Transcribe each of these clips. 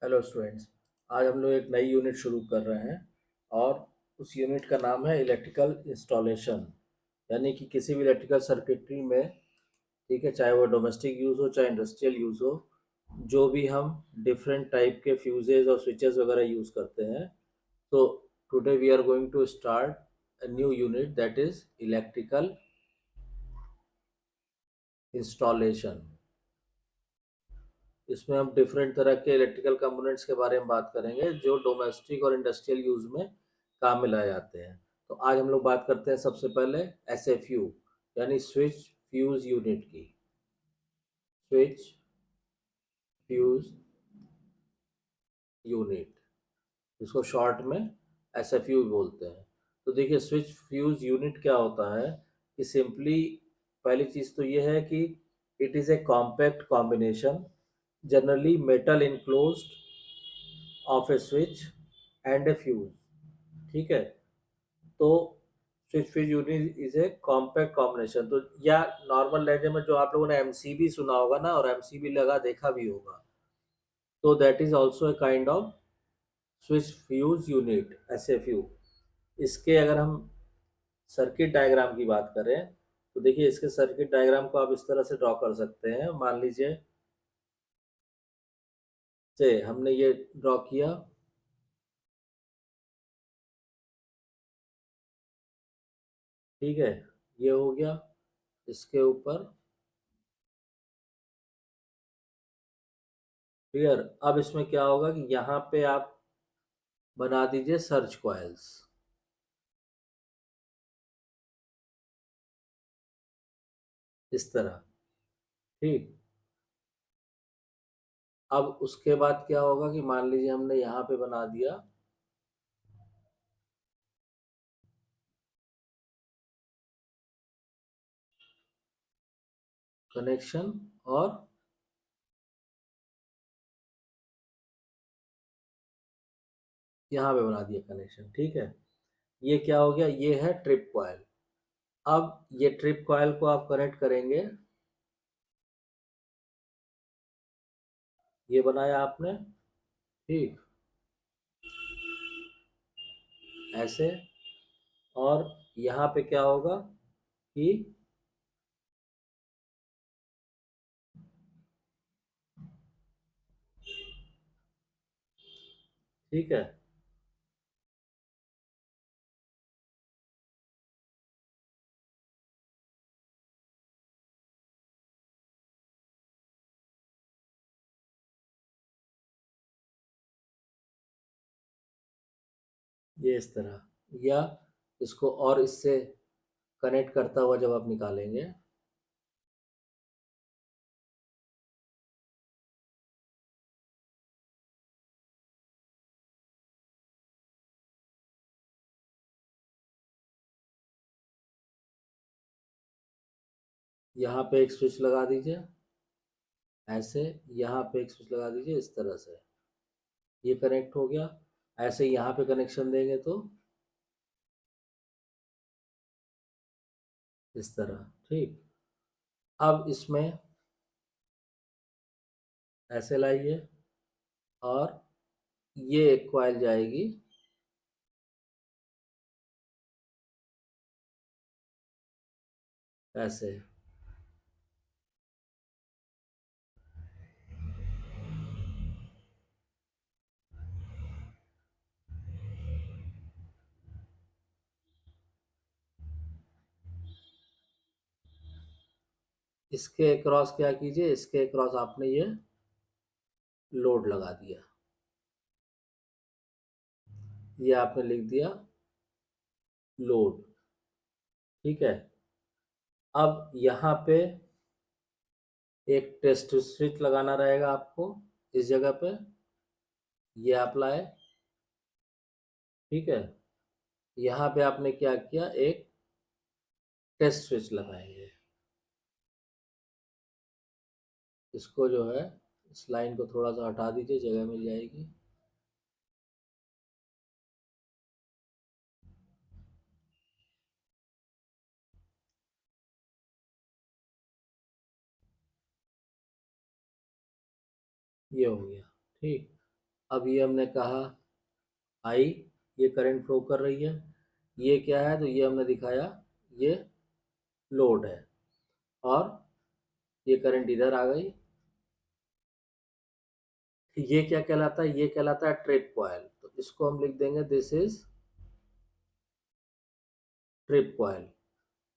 Hello students. आज हम लोग एक नई यूनिट शुरू कर रहे हैं और उस यूनिट का नाम है इलेक्ट्रिकल इंस्टॉलेशन। यानी कि किसी भी इलेक्ट्रिकल सर्किटरी में, ठीक है, चाहे वो डोमेस्टिक यूज़ हो चाहे इंडस्ट्रियल यूज़ हो, जो भी हम डिफरेंट टाइप के फ्यूजेज और स्विचेस वगैरह यूज़ करते हैं। तो today we are going to start a new unit that is electrical installation. इसमें हम डिफरेंट तरह के इलेक्ट्रिकल कंपोनेंट्स के बारे में बात करेंगे जो डोमेस्टिक और इंडस्ट्रियल यूज में काम में लाए जाते हैं। तो आज हम लोग बात करते हैं सबसे पहले एसएफयू यानी स्विच फ्यूज यूनिट की। स्विच फ्यूज यूनिट, इसको शॉर्ट में एसएफयू बोलते हैं। तो देखिए, स्विच फ्यूज यूनिट क्या होता है कि सिंपली पहली चीज़ तो ये है कि it is a compact combination generally metal enclosed of A switch and A fuse. ठीक है। तो switch fuse unit is a compact combination. तो या नॉर्मल लैंग्वेज में जो आप लोगों ने एमसीबी सुना होगा ना, और एमसीबी लगा देखा भी होगा, तो that is also a kind of switch fuse unit, SFU. इसके अगर हम सर्किट डायग्राम की बात करें तो देखिए, इसके सर्किट डायग्राम को आप इस तरह से ड्रॉ कर सकते हैं। मान लीजिए से हमने ये ड्रॉ किया, ठीक है, ये हो गया। इसके ऊपर क्लियर। अब इसमें क्या होगा कि यहाँ पे आप बना दीजिए सर्च कॉइल्स, इस तरह। ठीक। अब उसके बाद क्या होगा कि मान लीजिए हमने यहाँ पे बना दिया कनेक्शन, और यहाँ पे बना दिया कनेक्शन। ठीक है। ये क्या हो गया, ये है ट्रिप कॉइल। अब ये ट्रिप कॉइल को आप कनेक्ट करेंगे, ये बनाया आपने, ठीक, ऐसे। और यहाँ पे क्या होगा कि ठीक है, ये इस तरह, या इसको और इससे कनेक्ट करता हुआ जब आप निकालेंगे, यहाँ पे एक स्विच लगा दीजिए ऐसे, यहाँ पे एक स्विच लगा दीजिए इस तरह से, ये कनेक्ट हो गया। ऐसे यहाँ पे कनेक्शन देंगे तो इस तरह। ठीक। अब इसमें ऐसे लाइए, और ये एक कॉइल जाएगी ऐसे। इसके क्रॉस क्या कीजिए, इसके क्रॉस आपने ये लोड लगा दिया, ये आपने लिख दिया लोड। ठीक है। अब यहाँ पे एक टेस्ट स्विच लगाना रहेगा आपको इस जगह पे, ये आप लाए। ठीक है। यहाँ पे आपने क्या किया, एक टेस्ट स्विच लगाएंगे। इसको जो है, इस लाइन को थोड़ा सा हटा दीजिए, जगह मिल जाएगी। ये हो गया। ठीक। अब ये हमने कहा आई, ये करंट फ्लो कर रही है, ये क्या है, तो ये हमने दिखाया ये लोड है, और ये करंट इधर आ गई, ये क्या कहलाता है, ये कहलाता है ट्रिप कॉइल। तो इसको हम लिख देंगे दिस इज ट्रिप कॉइल,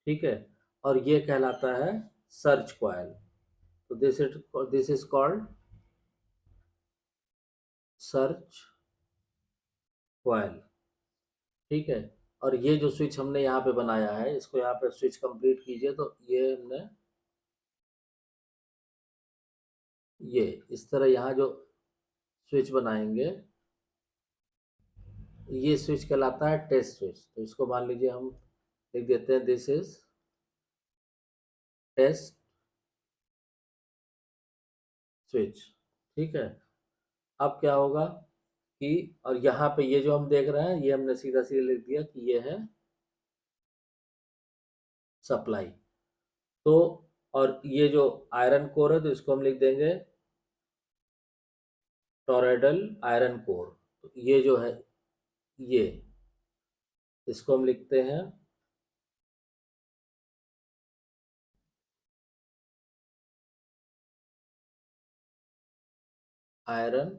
ठीक है। और ये कहलाता है सर्च कॉइल। तो this is called search coil, ठीक है। और ये जो स्विच हमने यहाँ पे बनाया है, इसको यहाँ पे स्विच कंप्लीट कीजिए, तो ये हमने ये इस तरह यहाँ जो स्विच बनाएंगे, ये स्विच कहलाता है टेस्ट स्विच। तो इसको मान लीजिए हम लिख देते हैं दिस इज टेस्ट स्विच, ठीक है। अब क्या होगा कि, और यहाँ पे ये जो हम देख रहे हैं, ये हमने सीधा सीधा लिख दिया कि ये है सप्लाई। तो और ये जो आयरन कोर है, तो इसको हम लिख देंगे टॉरॉयडल आयरन कोर। तो ये जो है, ये इसको हम लिखते हैं आयरन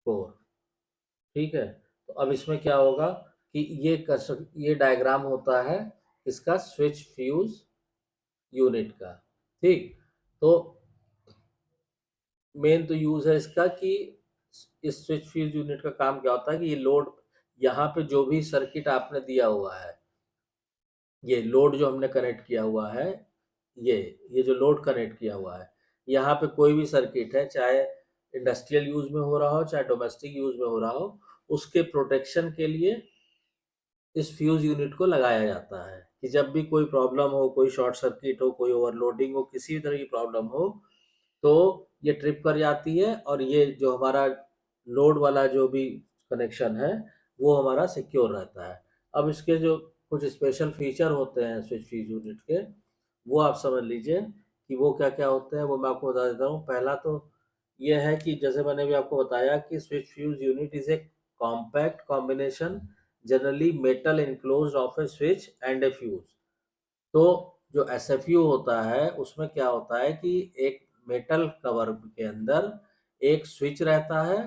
कोर, ठीक है। तो अब इसमें क्या होगा कि ये डायग्राम होता है इसका स्विच फ्यूज यूनिट का, ठीक। तो मेन तो यूज है इसका कि इस स्विच फ्यूज यूनिट का काम क्या होता है कि ये लोड, यहाँ पे जो भी सर्किट आपने दिया हुआ है, ये लोड जो हमने कनेक्ट किया हुआ है, ये जो लोड कनेक्ट किया हुआ है, यहाँ पे कोई भी सर्किट है, चाहे इंडस्ट्रियल यूज में हो रहा हो चाहे डोमेस्टिक यूज में हो रहा हो, उसके प्रोटेक्शन के लिए इस फ्यूज यूनिट को लगाया जाता है कि जब भी कोई प्रॉब्लम हो, कोई शॉर्ट सर्किट हो, कोई ओवरलोडिंग हो, किसी भी तरह की प्रॉब्लम हो, तो ये ट्रिप कर जाती है, और ये जो हमारा लोड वाला जो भी कनेक्शन है, वो हमारा सिक्योर रहता है। अब इसके जो कुछ स्पेशल फीचर होते हैं स्विच फ्यूज यूनिट के, वो आप समझ लीजिए कि वो क्या क्या होते हैं, वो मैं आपको बता देता हूँ। पहला तो ये है कि जैसे मैंने भी आपको बताया कि switch fuse unit is a compact combination generally metal enclosed of A switch and A fuse. तो जो एसएफयू होता है, उसमें क्या होता है कि एक मेटल कवर के अंदर एक स्विच रहता है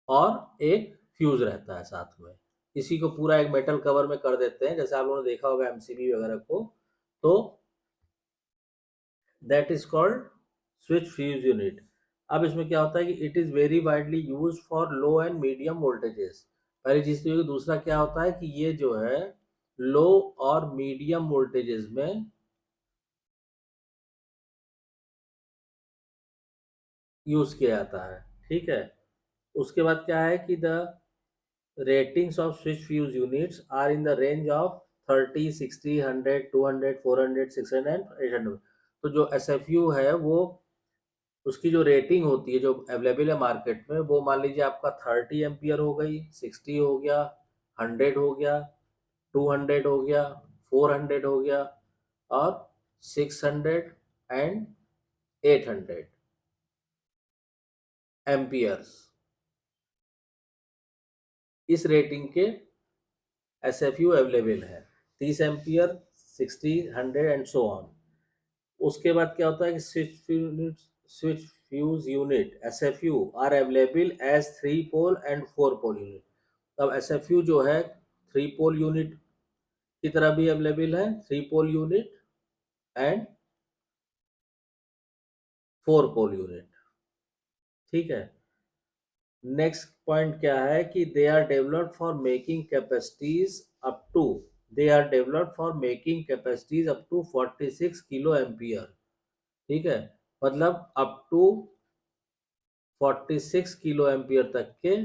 और एक फ्यूज रहता है साथ में। इसी को पूरा एक मेटल कवर में कर देते हैं, जैसे आप लोगों ने देखा होगा एमसीबी वगैरह को। तो that is called switch fuse unit. अब इसमें क्या होता है कि it is very widely use for low and medium voltages. पहली चीज तो ये, दूसरा क्या होता है कि ये जो है लो और मीडियम वोल्टेजेस में यूज किया जाता है, ठीक है। उसके बाद क्या है कि the ratings of switch fuse units are in the range of 30, 60, 100, 200, 400, 600 800। तो जो एस एफ यू है, वो उसकी जो रेटिंग होती है जो अवेलेबल है मार्केट में, वो मान लीजिए आपका 30 एम्पियर हो गई, 60 हो गया, 100 हो गया, 200 हो गया, 400 हो गया, और 600 एंड 800 एम्पियर्स, इस रेटिंग के एस एफ यू अवेलेबल है। 30 एम्पियर, 60, 100 एंड सो ऑन। उसके बाद क्या होता है कि switch fuse unit S F U are available as 3 pole and 4 pole unit. अब एस एफ यू जो है 3 पोल यूनिट की तरह भी अवेलेबल है, 3 pole unit and 4 pole unit, ठीक है। नेक्स्ट पॉइंट क्या है कि they are developed for making capacities up to they are developed for making capacities up to 46 kilo ampere, ठीक है। मतलब अप टू 46 किलो एम्पियर तक के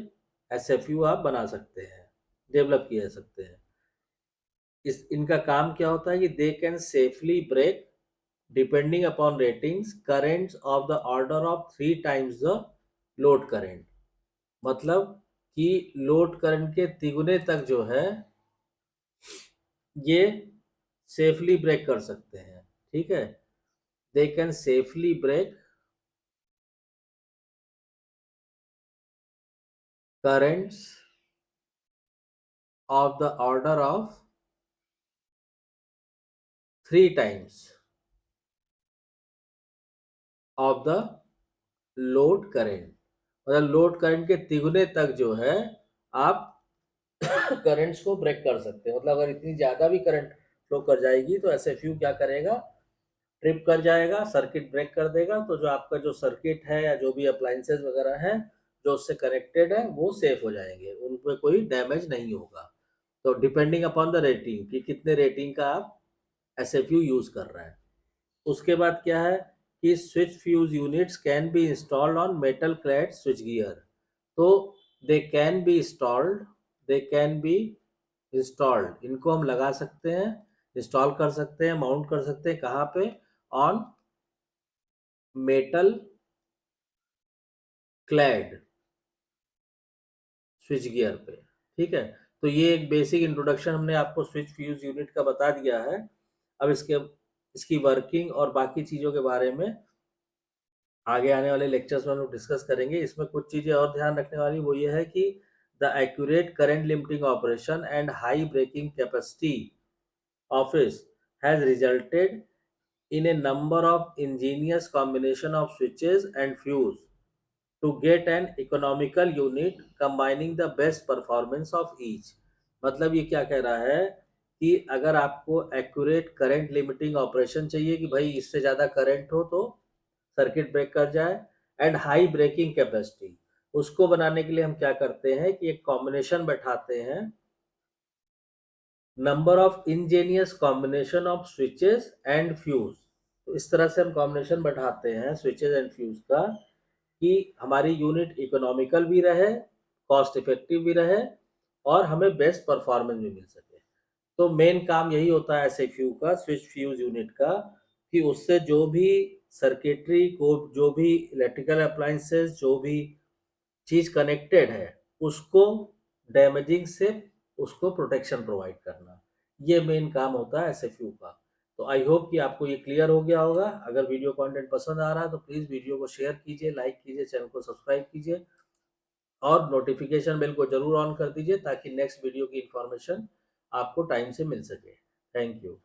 एसएफयू आप बना सकते हैं, डेवलप किए जा सकते हैं। इस इनका काम क्या होता है कि they can safely break depending upon ratings currents of the order of 3 times the load current. मतलब कि लोड करंट के तिगुने तक जो है, ये सेफली ब्रेक कर सकते हैं, ठीक है। They can safely break currents of the order of 3 times of the load current, मतलब लोड करंट के तिगुने तक जो है आप करंट्स को ब्रेक कर सकते हैं। मतलब अगर इतनी ज्यादा भी करंट फ्लो कर जाएगी तो एसएफयू क्या करेगा, ट्रिप कर जाएगा, सर्किट ब्रेक कर देगा। तो जो आपका जो सर्किट है या जो भी अप्लायंसेस वगैरह हैं जो उससे कनेक्टेड है वो सेफ हो जाएंगे, उन पे कोई डैमेज नहीं होगा। तो डिपेंडिंग अपॉन द रेटिंग कि कितने रेटिंग का आप एसएफयू यूज कर रहे हैं। उसके बाद क्या है कि switch fuse units can be installed on metal clad switchgear. तो they can be installed, they can be installed, इनको हम लगा सकते हैं, इंस्टॉल कर सकते हैं, माउंट कर सकते हैं, कहाँ पे, on metal clad switch gear पे। ठीक है, तो ये एक बेसिक इंट्रोडक्शन हमने आपको स्विच फ्यूज यूनिट का बता दिया है। अब इसकी वर्किंग और बाकी चीज़ों के बारे में आगे आने वाले लेक्चर्स में हम लोग डिस्कस करेंगे। इसमें कुछ चीज़ें और ध्यान रखने वाली वो ये है कि the accurate current limiting operation and high breaking capacity office has resulted in a number of ingenious combination of switches and fuse to get an economical unit combining the best performance of each। मतलब ये क्या कह रहा है कि अगर आपको accurate current limiting operation चाहिए कि भाई इससे ज़्यादा करंट हो तो सर्किट ब्रेक कर जाए, एंड हाई ब्रेकिंग कैपेसिटी, उसको बनाने के लिए हम क्या करते हैं कि एक कॉम्बिनेशन बैठाते हैं, number of Angénieux combination of switches and fuse. तो इस तरह से हम कॉम्बिनेशन बैठाते हैं स्विचेस एंड फ्यूज का कि हमारी यूनिट इकोनॉमिकल भी रहे, कॉस्ट इफेक्टिव भी रहे और हमें बेस्ट परफॉर्मेंस भी मिल सके। तो मेन काम यही होता है एसएफयू का, स्विच फ्यूज यूनिट का, कि उससे जो भी सर्किटरी को, जो भी इलेक्ट्रिकल अप्लायंसेस, जो भी चीज कनेक्टेड है उसको डैमेजिंग से उसको प्रोटेक्शन प्रोवाइड करना, ये मेन काम होता है एसएफयू का। तो आई होप कि आपको ये क्लियर हो गया होगा। अगर वीडियो कंटेंट पसंद आ रहा है तो प्लीज़ वीडियो को शेयर कीजिए, लाइक कीजिए, चैनल को सब्सक्राइब कीजिए और नोटिफिकेशन बेल को जरूर ऑन कर दीजिए ताकि नेक्स्ट वीडियो की इंफॉर्मेशन आपको टाइम से मिल सके। Thank you.